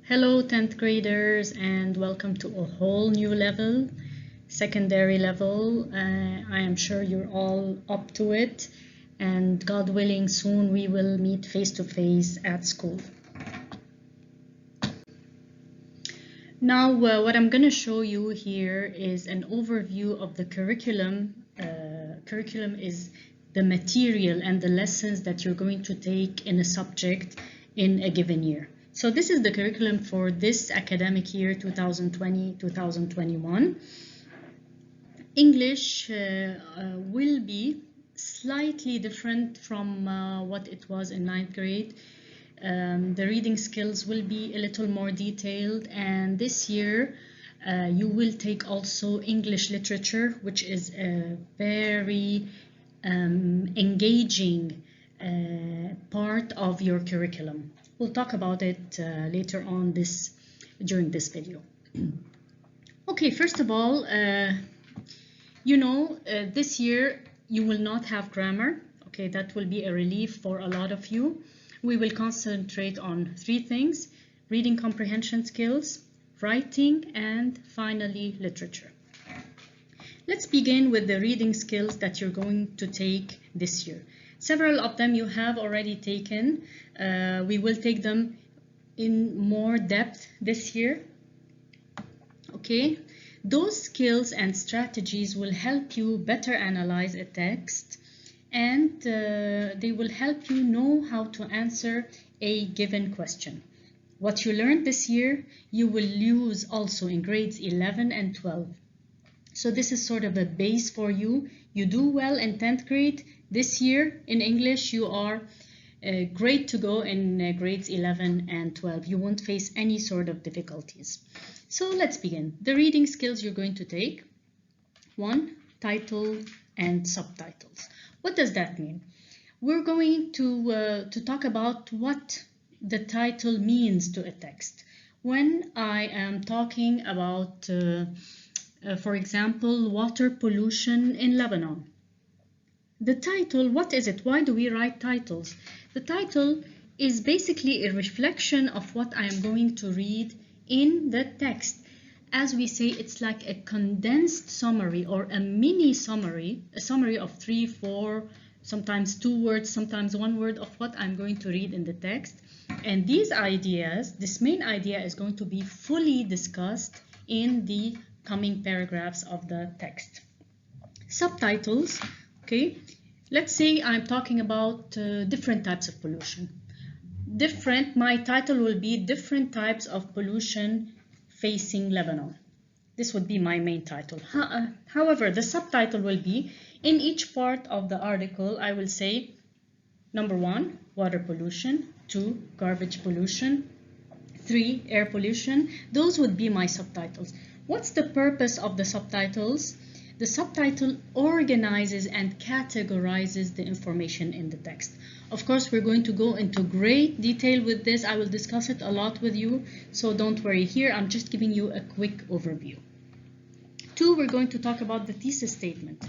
Hello 10th graders and welcome to a whole new level, secondary level. I am sure you're all up to it, and God willing soon we will meet face to face at school. Now what I'm going to show you here is an overview of the curriculum. Curriculum is the material and the lessons that you're going to take in a subject in a given year. So this is the curriculum for this academic year 2020-2021. English will be slightly different from what it was in 9th grade. The reading skills will be a little more detailed, and this year you will take also English literature, which is a very engaging part of your curriculum. We'll talk about it later on during this video. Okay, first of all, this year you will not have grammar. Okay, that will be a relief for a lot of you. We will concentrate on three things: reading comprehension skills, writing, and finally literature. Let's begin with the reading skills that you're going to take this year. Several of them you have already taken. We will take them in more depth this year. Okay, those skills and strategies will help you better analyze a text, and they will help you know how to answer a given question. What you learned this year, you will use also in grades 11 and 12. So this is sort of a base for you. You do well in 10th grade. This year in English, you are great to go in grades 11 and 12. You won't face any sort of difficulties. So let's begin. The reading skills you're going to take. 1. Title and subtitles. What does that mean? We're going to talk about what the title means to a text. When I am talking about for example, water pollution in Lebanon. The title, what is it? Why do we write titles? The title is basically a reflection of what I am going to read in the text. As we say, it's like a condensed summary or a mini summary, a summary of 3, 4, sometimes 2 words, sometimes 1 word of what I'm going to read in the text. And these ideas, this main idea is going to be fully discussed in the coming paragraphs of the text. Subtitles, okay, let's say I'm talking about different types of pollution. My title will be different types of pollution facing Lebanon. This would be my main title. However, the subtitle will be, in each part of the article, I will say, number 1, water pollution, 2, garbage pollution, 3, air pollution. Those would be my subtitles. What's the purpose of the subtitles? The subtitle organizes and categorizes the information in the text. Of course, we're going to go into great detail with this. I will discuss it a lot with you, so don't worry. Here, I'm just giving you a quick overview. 2, we're going to talk about the thesis statement.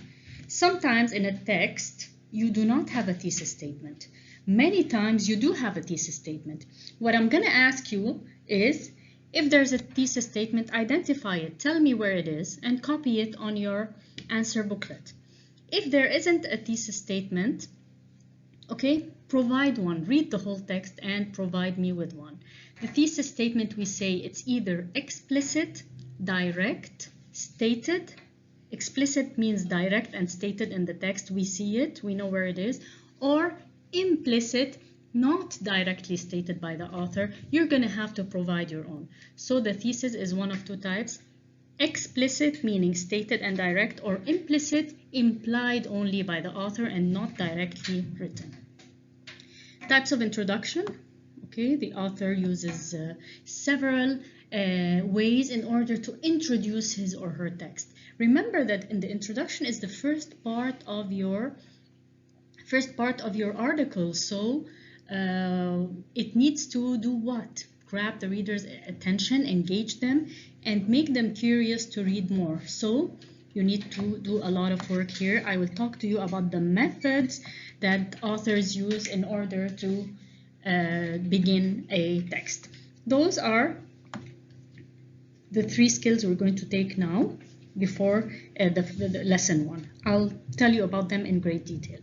Sometimes in a text, you do not have a thesis statement. Many times you do have a thesis statement. What I'm going to ask you is, if there's a thesis statement, identify it, tell me where it is, and copy it on your answer booklet. If there isn't a thesis statement, okay, provide one. Read the whole text and provide me with one. The thesis statement, we say it's either explicit, direct, stated. Explicit means direct and stated in the text. We see it, we know where it is. Or implicit, not directly stated by the author. You're going to have to provide your own. So the thesis is one of 2 types. Explicit, meaning stated and direct, or implicit, implied only by the author and not directly written. Types of introduction. Okay, the author uses several ways in order to introduce his or her text. Remember that in the introduction is the first part of your article, so it needs to do what? Grab the reader's attention, engage them, and make them curious to read more. So you need to do a lot of work here. I will talk to you about the methods that authors use in order to begin a text. Those are the 3 skills we're going to take now before the lesson 1. I'll tell you about them in great detail.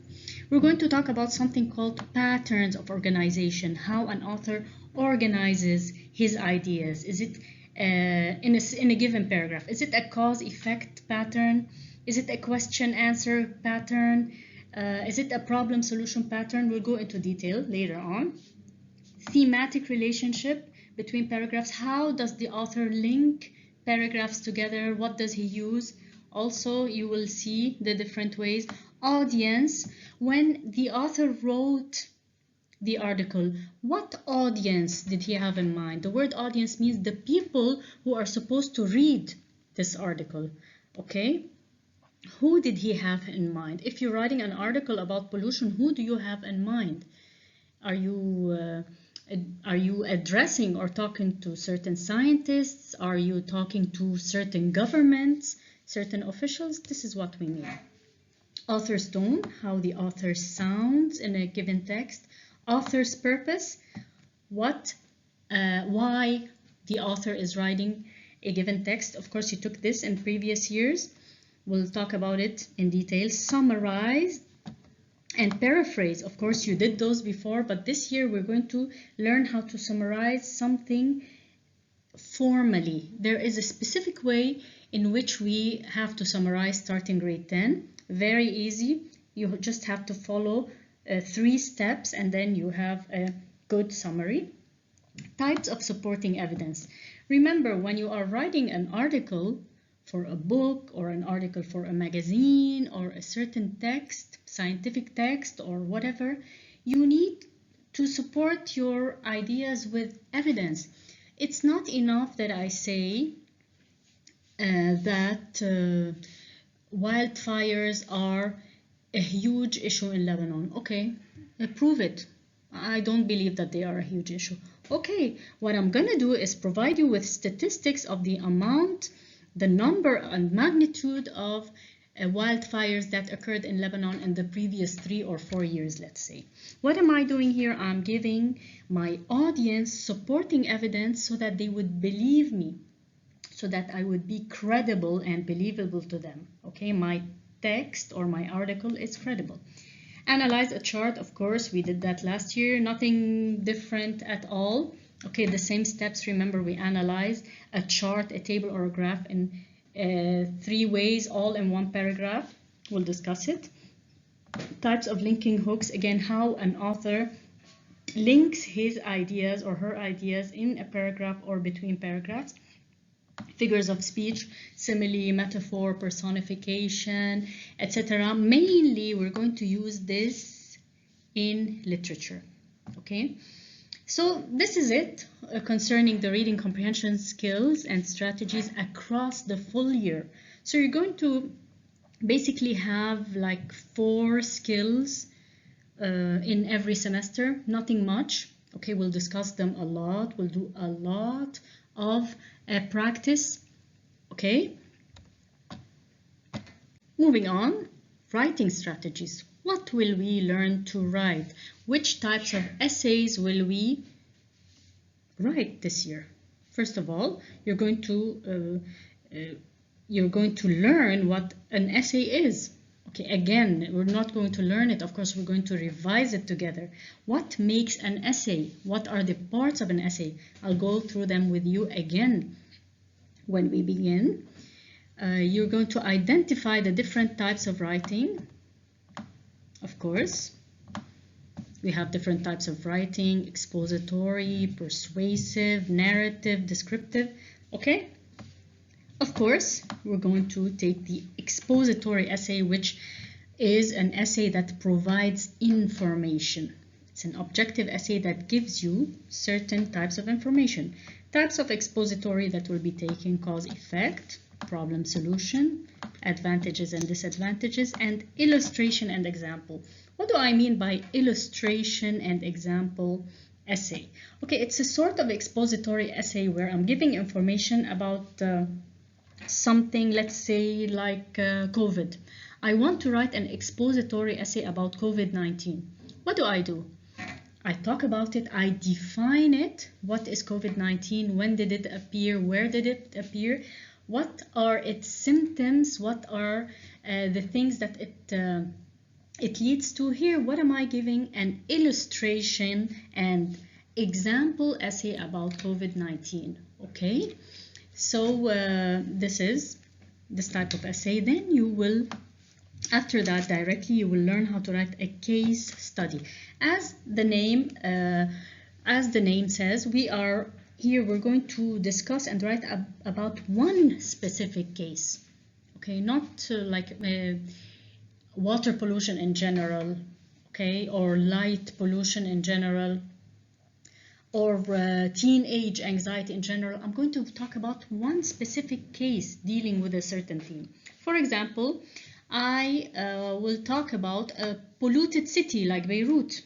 We're going to talk about something called patterns of organization, how an author organizes his ideas. Is it in a given paragraph? Is it a cause-effect pattern? Is it a question-answer pattern? Is it a problem-solution pattern? We'll go into detail later on. Thematic relationship between paragraphs. How does the author link paragraphs together? What does he use? Also, you will see the different ways. Audience. When the author wrote the article, what audience did he have in mind? The word audience means the people who are supposed to read this article. Okay? Who did he have in mind? If you're writing an article about pollution, who do you have in mind? Are you addressing or talking to certain scientists? Are you talking to certain governments, certain officials? This is what we mean. Author's tone, how the author sounds in a given text. Author's purpose, why the author is writing a given text. Of course, you took this in previous years. We'll talk about it in detail. Summarize and paraphrase. Of course, you did those before, but this year we're going to learn how to summarize something formally. There is a specific way in which we have to summarize starting grade 10. Very easy. You just have to follow 3 steps and then you have a good summary. Types of supporting evidence. Remember, when you are writing an article for a book or an article for a magazine or a certain text, scientific text or whatever, you need to support your ideas with evidence. It's not enough that I say that wildfires are a huge issue in Lebanon. Okay, prove it. I don't believe that they are a huge issue. Okay, what I'm gonna do is provide you with statistics of the amount, the number and magnitude of wildfires that occurred in Lebanon in the previous 3 or 4 years, let's say. What am I doing here? I'm giving my audience supporting evidence so that they would believe me, so that I would be credible and believable to them. Okay, my text or my article is credible. Analyze a chart. Of course, we did that last year. Nothing different at all. Okay, the same steps. Remember, we analyze a chart, a table, or a graph in 3 ways, all in one paragraph. We'll discuss it. Types of linking hooks. Again, how an author links his ideas or her ideas in a paragraph or between paragraphs. Figures of speech, simile, metaphor, personification, etc. Mainly, we're going to use this in literature. Okay, so this is it concerning the reading comprehension skills and strategies across the full year. So you're going to basically have like 4 skills in every semester, nothing much. Okay, we'll discuss them a lot. We'll do a lot of practice. Okay, moving on. Writing strategies. What will we learn to write? Which types of essays will we write this year? First of all, you're going to learn what an essay is. Okay, again, we're not going to learn it. Of course, we're going to revise it together. What makes an essay? What are the parts of an essay? I'll go through them with you again when we begin. You're going to identify the different types of writing. Of course, we have different types of writing: expository, persuasive, narrative, descriptive. Okay? Of course, we're going to take the expository essay, which is an essay that provides information. It's an objective essay that gives you certain types of information. Types of expository that will be taken: cause, effect, problem, solution, advantages and disadvantages, and illustration and example. What do I mean by illustration and example essay? Okay, it's a sort of expository essay where I'm giving information about something, let's say like COVID. I want to write an expository essay about COVID-19. What do? I talk about it, I define it. What is COVID-19? When did it appear? Where did it appear? What are its symptoms? What are the things that it leads to? Here, what am I giving? An illustration and example essay about COVID-19. Okay, so this is this type of essay. Then you will, after that, directly you will learn how to write a case study. As the name says, we're going to discuss and write about one specific case. Okay, not like water pollution in general, okay, or light pollution in general, or teenage anxiety in general. I'm going to talk about one specific case dealing with a certain theme. For example, I will talk about a polluted city like Beirut.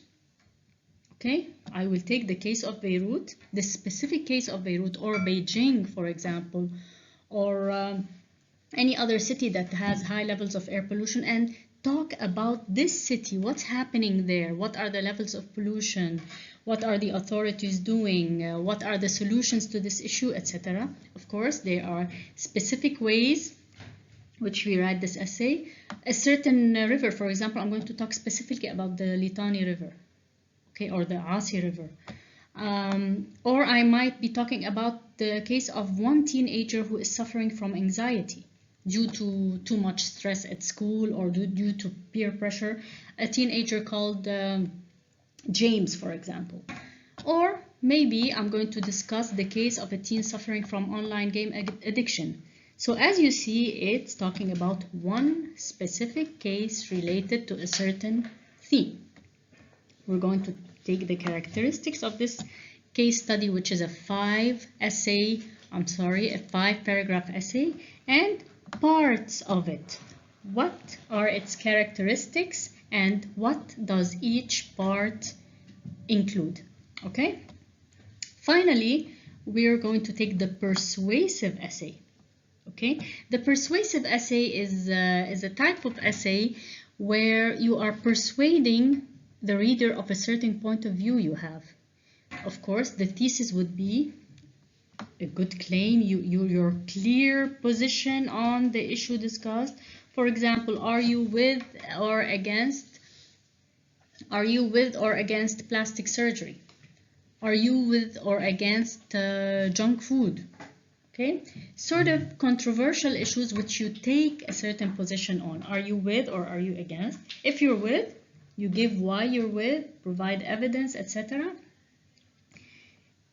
Okay, I will take the case of Beirut, the specific case of Beirut, or Beijing, for example, or any other city that has high levels of air pollution, and talk about this city, what's happening there, what are the levels of pollution, what are the authorities doing, what are the solutions to this issue, etc. Of course, there are specific ways which we write this essay. A certain river, for example, I'm going to talk specifically about the Litani River, okay, or the Asi River. Or I might be talking about the case of one teenager who is suffering from anxiety due to too much stress at school or due to peer pressure. A teenager called James, for example. Or maybe I'm going to discuss the case of a teen suffering from online game addiction. So as you see, it's talking about one specific case related to a certain theme. We're going to take the characteristics of this case study, which is a 5-paragraph essay, and parts of it. What are its characteristics and what does each part include? Okay. Finally, we're going to take the persuasive essay. Okay, the persuasive essay is a type of essay where you are persuading the reader of a certain point of view you have. Of course, the thesis would be a good claim, your clear position on the issue discussed. For example, are you with or against plastic surgery? Are you with or against junk food? Okay, sort of controversial issues which you take a certain position on. Are you with or are you against? If you're with, you give why you're with, provide evidence, etc.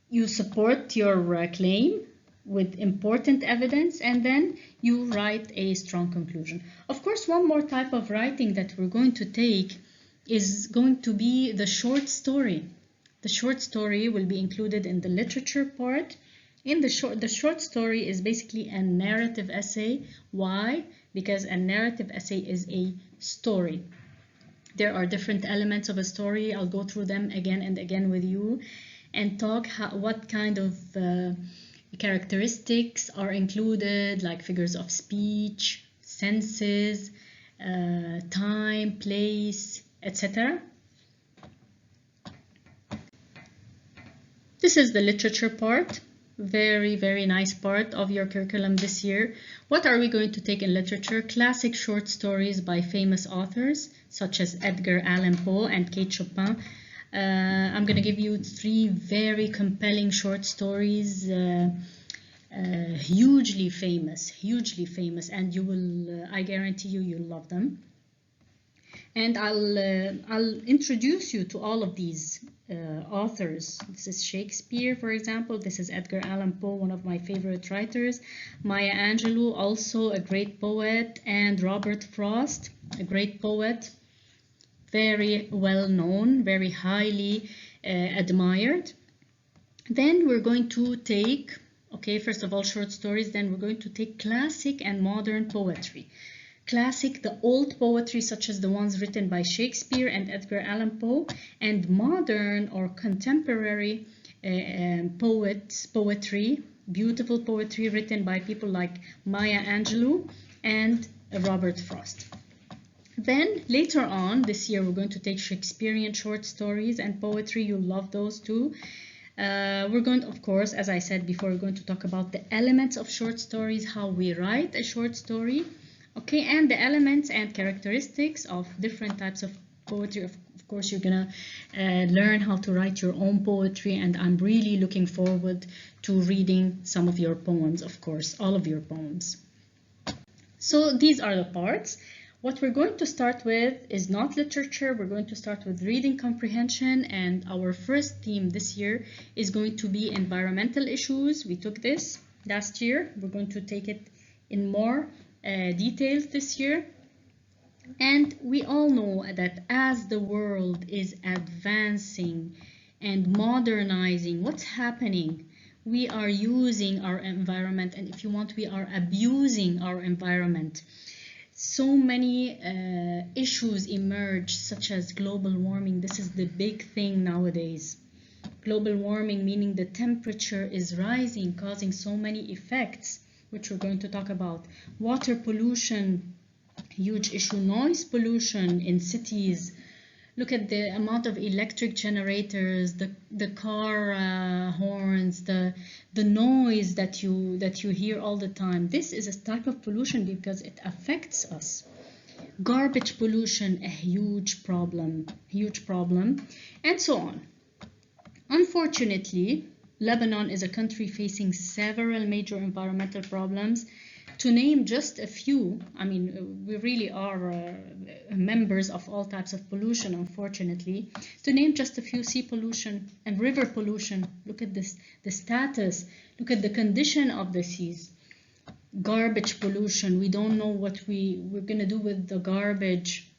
You support your claim with important evidence, and then you write a strong conclusion. Of course, one more type of writing that we're going to take is going to be the short story. The short story will be included in the literature part. The short story is basically a narrative essay. Why? Because a narrative essay is a story. There are different elements of a story. I'll go through them again and again with you and talk what kind of characteristics are included, like figures of speech, senses, time, place, etc. This is the literature part. Very, very nice part of your curriculum this year. What are we going to take in literature? Classic short stories by famous authors such as Edgar Allan Poe and Kate Chopin. I'm going to give you 3 very compelling short stories, hugely famous, and you will, I guarantee you'll love them. And I'll introduce you to all of these authors. This is Shakespeare, for example. This is Edgar Allan Poe, one of my favorite writers. Maya Angelou, also a great poet, and Robert Frost, a great poet, very well known, very highly admired. Then we're going to take, okay, first of all, short stories. Then we're going to take classic and modern poetry. Classic, the old poetry such as the ones written by Shakespeare and Edgar Allan Poe, and modern or contemporary poetry, beautiful poetry written by people like Maya Angelou and Robert Frost. Then later on this year, we're going to take Shakespearean short stories and poetry. You'll love those too. We're going, of course, as I said before, we're going to talk about the elements of short stories, how we write a short story, okay, and the elements and characteristics of different types of poetry. Of course, you're gonna learn how to write your own poetry, and I'm really looking forward to reading some of your poems, of course, all of your poems. So these are the parts. What we're going to start with is not literature. We're going to start with reading comprehension, and our first theme this year is going to be environmental issues. We took this last year. We're going to take it in more details this year. And we all know that as the world is advancing and modernizing, what's happening? We are using our environment, and if you want, we are abusing our environment. So many issues emerge, such as global warming. This is the big thing nowadays. Global warming, meaning the temperature is rising, causing so many effects, which we're going to talk about. Water pollution, huge issue. Noise pollution in cities. Look at the amount of electric generators, the car horns, the noise that you hear all the time. This is a type of pollution because it affects us. Garbage pollution, a huge problem, and so on. Unfortunately, Lebanon is a country facing several major environmental problems. To name just a few, I mean, we really are members of all types of pollution, unfortunately. To name just a few, sea pollution and river pollution. Look at this, the status. Look at the condition of the seas. Garbage pollution. We don't know what we're going to do with the garbage.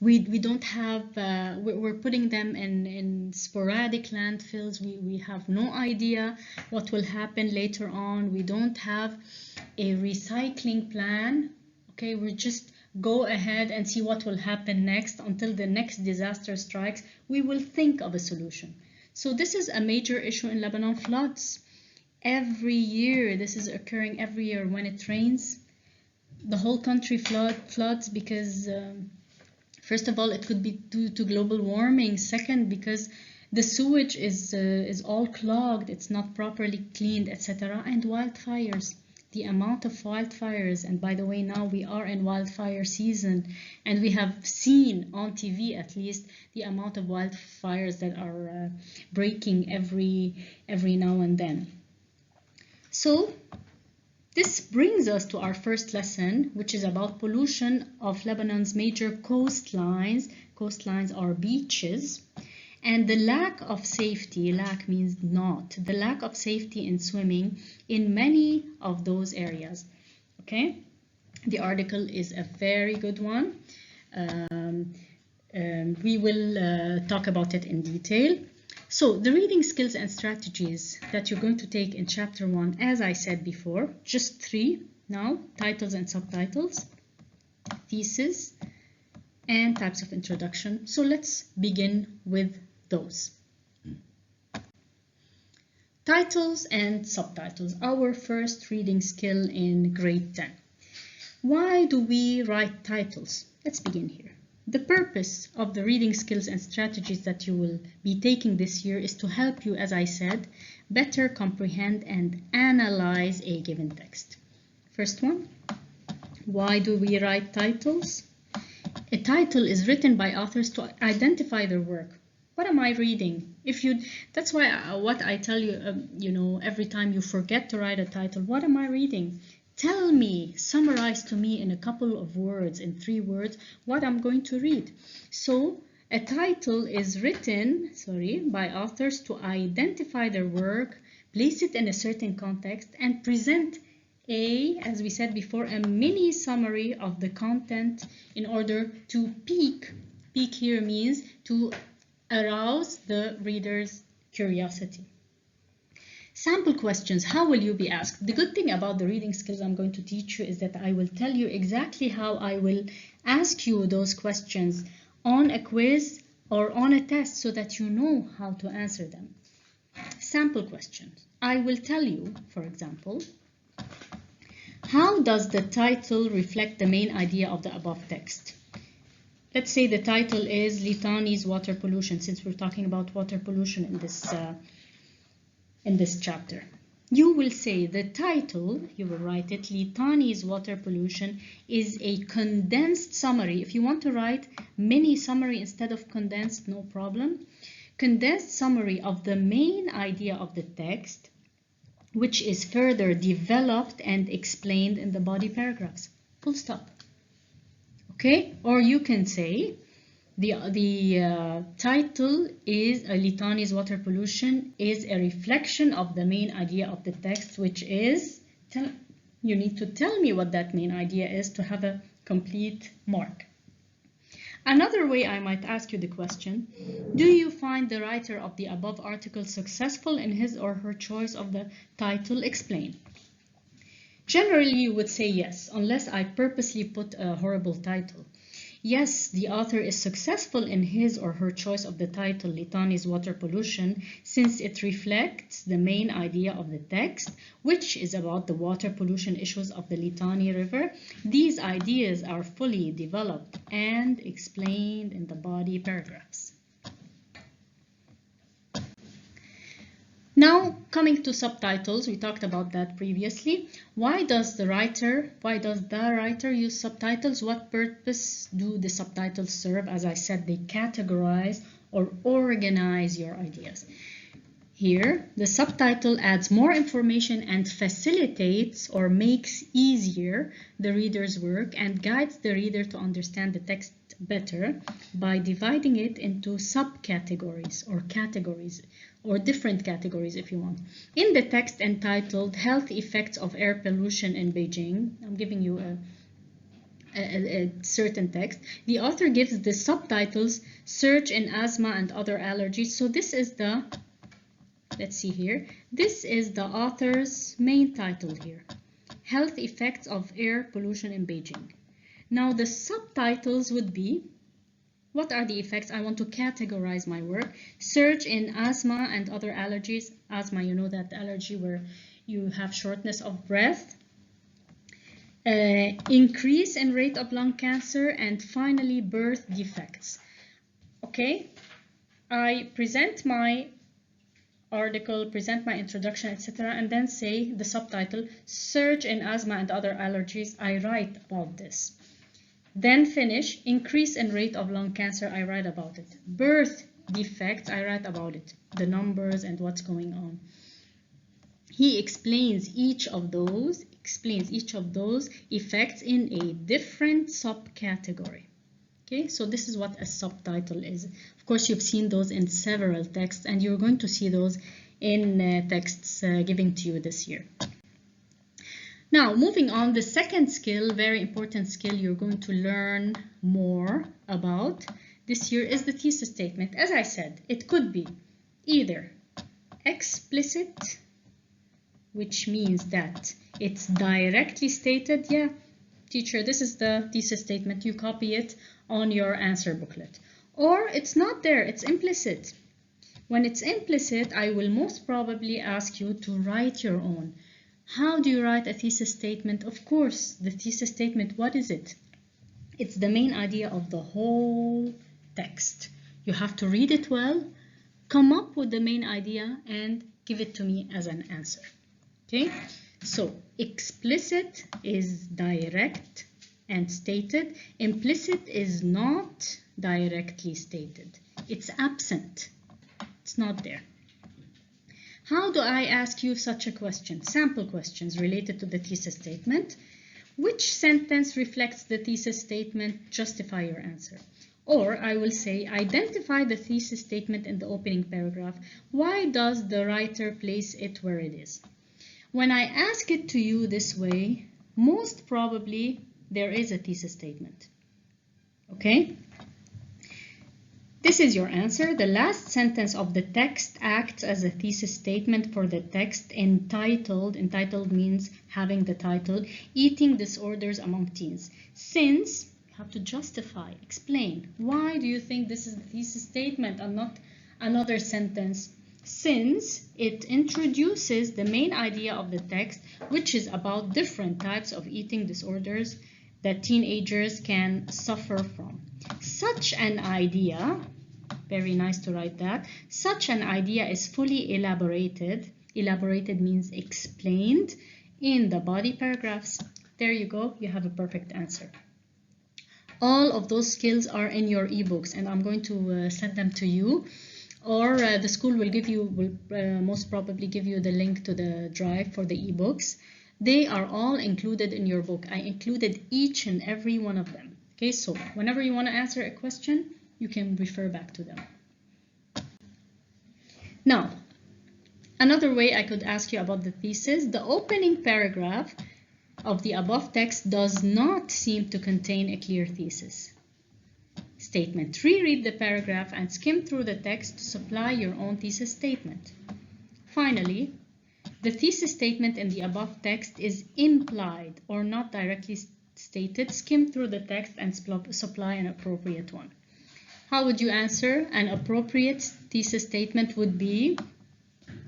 We don't have, we're putting them in sporadic landfills. We have no idea what will happen later on. We don't have a recycling plan. Okay, we just go ahead and see what will happen next until the next disaster strikes. We will think of a solution. So this is a major issue in Lebanon. Floods. Every year, this is occurring every year when it rains. The whole country floods because first of all, it could be due to global warming. Second, because the sewage is all clogged, it's not properly cleaned, etc. And wildfires. The amount of wildfires, and by the way, now we are in wildfire season, and we have seen on TV at least the amount of wildfires that are breaking every now and then. So this brings us to our first lesson, which is about pollution of Lebanon's major coastlines. Coastlines are beaches, and the lack of safety, lack means not, the lack of safety in swimming in many of those areas. Okay, the article is a very good one. We will talk about it in detail. So the reading skills and strategies that you're going to take in chapter 1, as I said before, just 3 now: titles and subtitles, thesis, and types of introduction. So let's begin with those. Titles and subtitles, our first reading skill in grade 10. Why do we write titles? Let's begin here. The purpose of the reading skills and strategies that you will be taking this year is to help you, as I said, better comprehend and analyze a given text. First one, why do we write titles? A title is written by authors to identify their work. What am I reading? That's why what I tell you, every time you forget to write a title, what am I reading? Tell me, summarize to me in a couple of words, in 3 words, what I'm going to read. So a title is written, by authors to identify their work, place it in a certain context, and present as we said before, a mini summary of the content in order to pique here means to arouse the reader's curiosity. Sample questions, how will you be asked? The good thing about the reading skills I'm going to teach you is that I will tell you exactly how I will ask you those questions on a quiz or on a test so that you know how to answer them. Sample questions. I will tell you, for example, how does the title reflect the main idea of the above text? let's say the title is Litani's water pollution, since we're talking about water pollution in this chapter. You will say the title, you will write it, Litani's water pollution, is a condensed summary. If you want to write mini summary instead of condensed, no problem. Condensed summary of the main idea of the text, which is further developed and explained in the body paragraphs. Full stop. Okay? Or you can say the title is Litani's water pollution is a reflection of the main idea of the text, which is, you need to tell me what that main idea is to have a complete mark. Another way I might ask you the question, do you find the writer of the above article successful in his or her choice of the title? Explain. Generally, you would say yes, unless I purposely put a horrible title. Yes, the author is successful in his or her choice of the title Litani's water pollution, since it reflects the main idea of the text, which is about the water pollution issues of the Litani River. These ideas are fully developed and explained in the body paragraphs. Now, coming to subtitles, we talked about that previously. Why does the writer use subtitles? What purpose do the subtitles serve? As I said, they categorize or organize your ideas. Here, the subtitle adds more information and facilitates or makes easier the reader's work and guides the reader to understand the text better by dividing it into subcategories or categories, or different categories if you want. In the text entitled Health Effects of Air Pollution in Beijing, I'm giving you a certain text, the author gives the subtitles Surge in Asthma and Other Allergies. So this is the, let's see here, this is the author's main title here, Health Effects of Air Pollution in Beijing. Now the subtitles would be, what are the effects? I want to categorize my work. Surge in asthma and other allergies. Asthma, you know that allergy where you have shortness of breath. Increase in rate of lung cancer, and finally birth defects. Okay, I present my article, present my introduction, etc., and then say the subtitle, Surge in asthma and other allergies. I write about this. Then finish, increase in rate of lung cancer, I write about it. Birth defects, I write about it, the numbers and what's going on. He explains each of those effects in a different subcategory. Okay, so this is what a subtitle is. Of course, you've seen those in several texts, and you're going to see those in texts given to you this year. Now, moving on, the second skill, very important skill you're going to learn more about this year is the thesis statement. As I said, it could be either explicit, which means that it's directly stated. Yeah, teacher, this is the thesis statement. You copy it on your answer booklet. Or it's not there, it's implicit. When it's implicit, I will most probably ask you to write your own. How do you write a thesis statement? Of course, the thesis statement, what is it? It's the main idea of the whole text. You have to read it well, come up with the main idea, and give it to me as an answer. Okay, so explicit is direct and stated. Implicit is not directly stated. It's absent. It's not there. How do I ask you such a question? Sample questions related to the thesis statement. Which sentence reflects the thesis statement? Justify your answer. Or I will say, identify the thesis statement in the opening paragraph. Why does the writer place it where it is? When I ask it to you this way, most probably there is a thesis statement. Okay? This is your answer. The last sentence of the text acts as a thesis statement for the text entitled. Entitled means having the title, Eating Disorders Among Teens. Since you have to justify, explain. Why do you think this is the thesis statement and not another sentence? Since it introduces the main idea of the text, which is about different types of eating disorders that teenagers can suffer from. Such an idea, very nice to write that, such an idea is fully elaborated. Elaborated means explained in the body paragraphs. There you go, you have a perfect answer. All of those skills are in your ebooks, and I'm going to send them to you, or the school will most probably give you the link to the drive for the ebooks. They are all included in your book. I included each and every one of them. Okay, so whenever you want to answer a question, you can refer back to them. Now, another way I could ask you about the thesis, the opening paragraph of the above text does not seem to contain a clear thesis statement. Reread the paragraph and skim through the text to supply your own thesis statement. Finally, the thesis statement in the above text is implied or not directly stated. Skim through the text and supply an appropriate one. How would you answer? An appropriate thesis statement would be,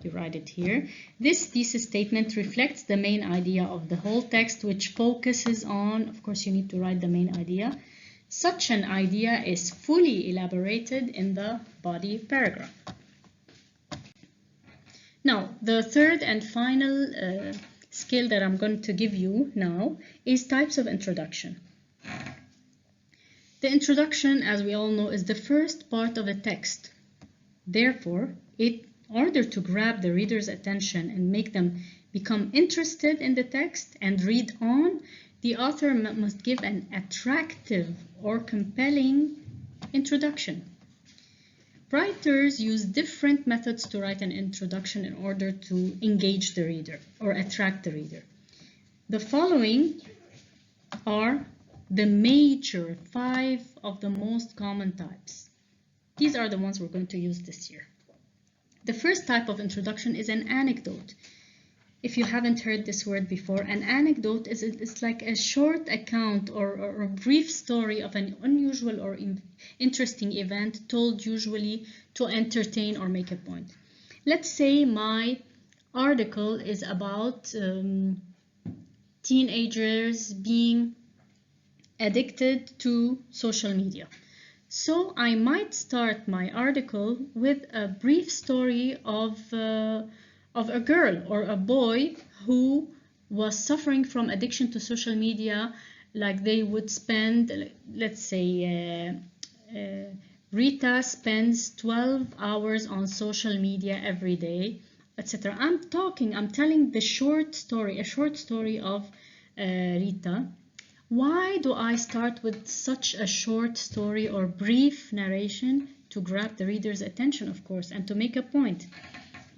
you write it here, this thesis statement reflects the main idea of the whole text, which focuses on, of course you need to write the main idea. Such an idea is fully elaborated in the body paragraph. Now, the third and final skill that I'm going to give you now is types of introduction. The introduction, as we all know, is the first part of a text. Therefore, in order to grab the reader's attention and make them become interested in the text and read on, the author must give an attractive or compelling introduction. Writers use different methods to write an introduction in order to engage the reader or attract the reader. The following are the major 5 of the most common types. These are the ones we're going to use this year. The first type of introduction is an anecdote. If you haven't heard this word before, an anecdote is like a short account or a brief story of an unusual or interesting event told usually to entertain or make a point. Let's say my article is about teenagers being addicted to social media. So I might start my article with a brief story of a girl or a boy who was suffering from addiction to social media. Like they would spend, let's say, Rita spends 12 hours on social media every day, etc. I'm telling the short story, a short story of Rita. Why do I start with such a short story or brief narration? To grab the reader's attention, of course, and to make a point,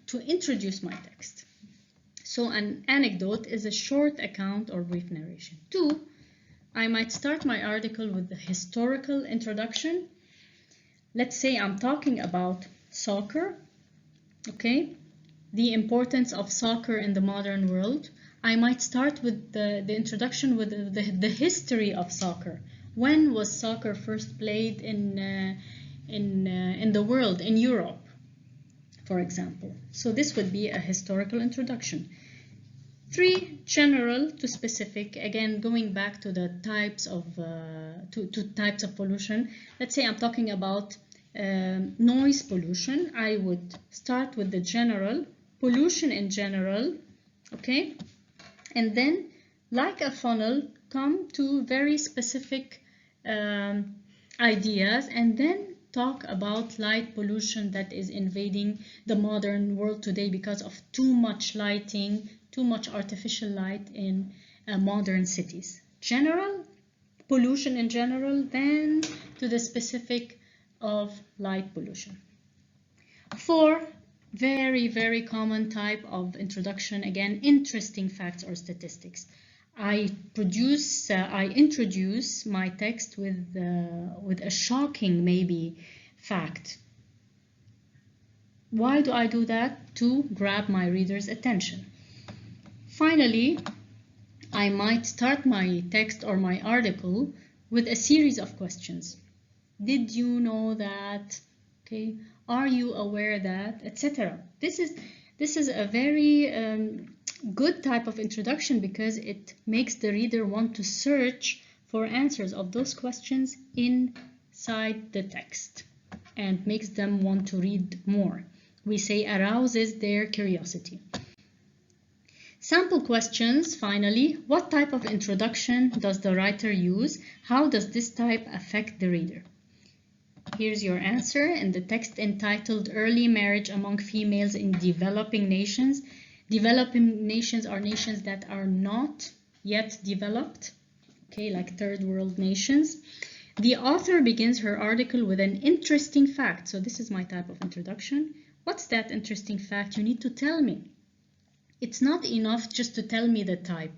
to introduce my text. So an anecdote is a short account or brief narration. 2, I might start my article with the historical introduction. Let's say I'm talking about soccer, okay? The importance of soccer in the modern world. I might start with the introduction with the history of soccer. When was soccer first played in the world, in Europe, for example? So this would be a historical introduction. 3, general to specific. Again, going back to the types of types of pollution. Let's say I'm talking about noise pollution. I would start with the general pollution in general, okay? And then, like a funnel, come to very specific ideas, and then talk about light pollution that is invading the modern world today because of too much lighting, too much artificial light in modern cities. General, pollution in general, then to the specific of light pollution. 4, very, very common type of introduction, again, interesting facts or statistics. I introduce my text with a shocking, maybe, fact. Why do I do that? To grab my reader's attention. Finally, I might start my text or my article with a series of questions. Did you know that? Okay. Are you aware that, etc. This is a very good type of introduction because it makes the reader want to search for answers of those questions in inside the text and makes them want to read more. We say arouses their curiosity. Sample questions, finally. What type of introduction does the writer use? How does this type affect the reader? Here's your answer in the text entitled Early Marriage Among Females in Developing Nations. Developing nations are nations that are not yet developed, okay, like third world nations. The author begins her article with an interesting fact. So this is my type of introduction. What's that interesting fact? You need to tell me. It's not enough just to tell me the type.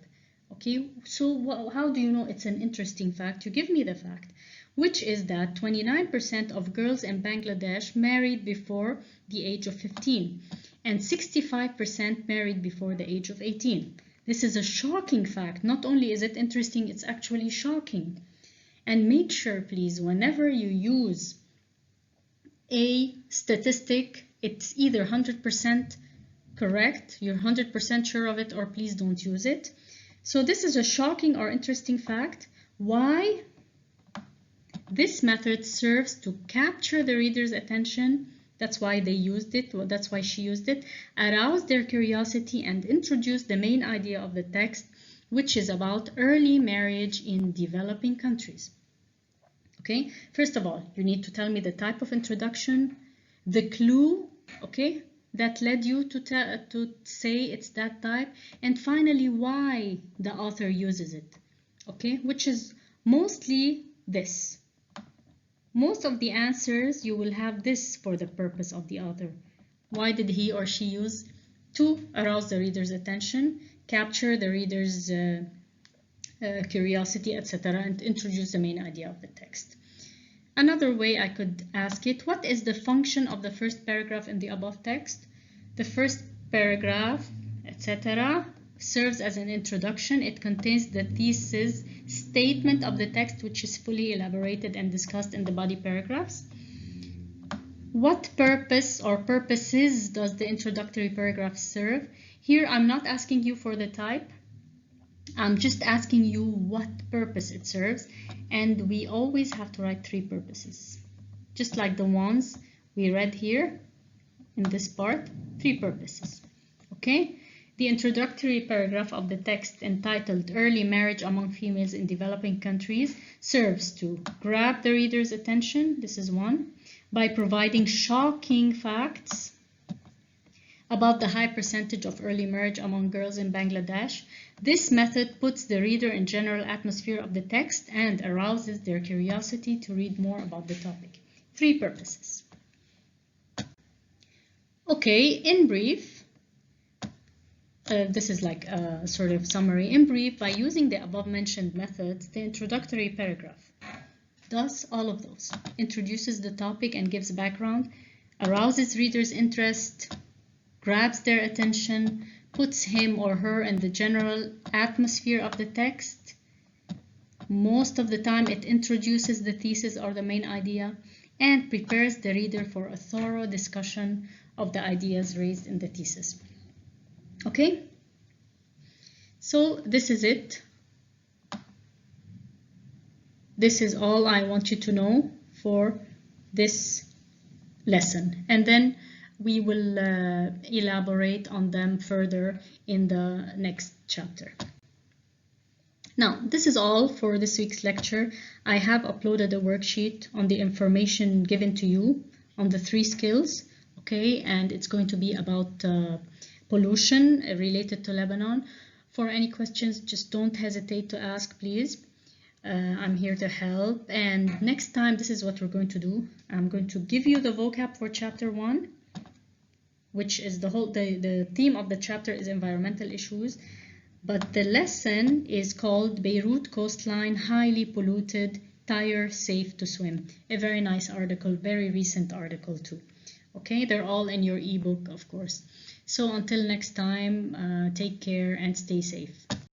Okay, so how do you know it's an interesting fact? You give me the fact, which is that 29% of girls in Bangladesh married before the age of 15 and 65% married before the age of 18. This is a shocking fact. Not only is it interesting, it's actually shocking. And make sure, please, whenever you use a statistic, it's either 100% correct, you're 100% sure of it, or please don't use it. So this is a shocking or interesting fact. Why? This method serves to capture the reader's attention. That's why they used it. Well, that's why she used it. Arouse their curiosity and introduce the main idea of the text, which is about early marriage in developing countries. Okay, first of all, you need to tell me the type of introduction, the clue, okay, that led you to say it's that type, and finally why the author uses it, okay, which is mostly this. Most of the answers you will have this for the purpose of the author. Why did he or she use? To arouse the reader's attention, capture the reader's curiosity, etc., and introduce the main idea of the text. Another way I could ask it, what is the function of the first paragraph in the above text? The first paragraph, etc., serves as an introduction. It contains the thesis statement of the text, which is fully elaborated and discussed in the body paragraphs. What purpose or purposes does the introductory paragraph serve? Here I'm not asking you for the type. I'm just asking you what purpose it serves, and we always have to write 3 purposes, just like the ones we read here in this part. 3 purposes. Okay, the introductory paragraph of the text entitled Early Marriage Among Females in Developing Countries serves to grab the reader's attention, this is 1, by providing shocking facts about the high percentage of early marriage among girls in Bangladesh. This method puts the reader in general atmosphere of the text and arouses their curiosity to read more about the topic. 3 purposes. Okay, in brief, this is like a sort of summary. In brief, by using the above mentioned methods, the introductory paragraph does all of those. Introduces the topic and gives background, arouses readers' interest, grabs their attention, puts him or her in the general atmosphere of the text. Most of the time it introduces the thesis or the main idea and prepares the reader for a thorough discussion of the ideas raised in the thesis. Okay? So this is it. This is all I want you to know for this lesson. And then we will elaborate on them further in the next chapter. Now, this is all for this week's lecture. I have uploaded a worksheet on the information given to you on the 3 skills, okay, and it's going to be about pollution related to Lebanon. For any questions, just don't hesitate to ask, please. I'm here to help. And next time, this is what we're going to do. I'm going to give you the vocab for chapter 1, which is the theme of the chapter is environmental issues, but the lesson is called Beirut Coastline Highly Polluted, Tire Safe to Swim. A very nice article, very recent article too. Okay, they're all in your ebook, of course. So until next time, take care and stay safe.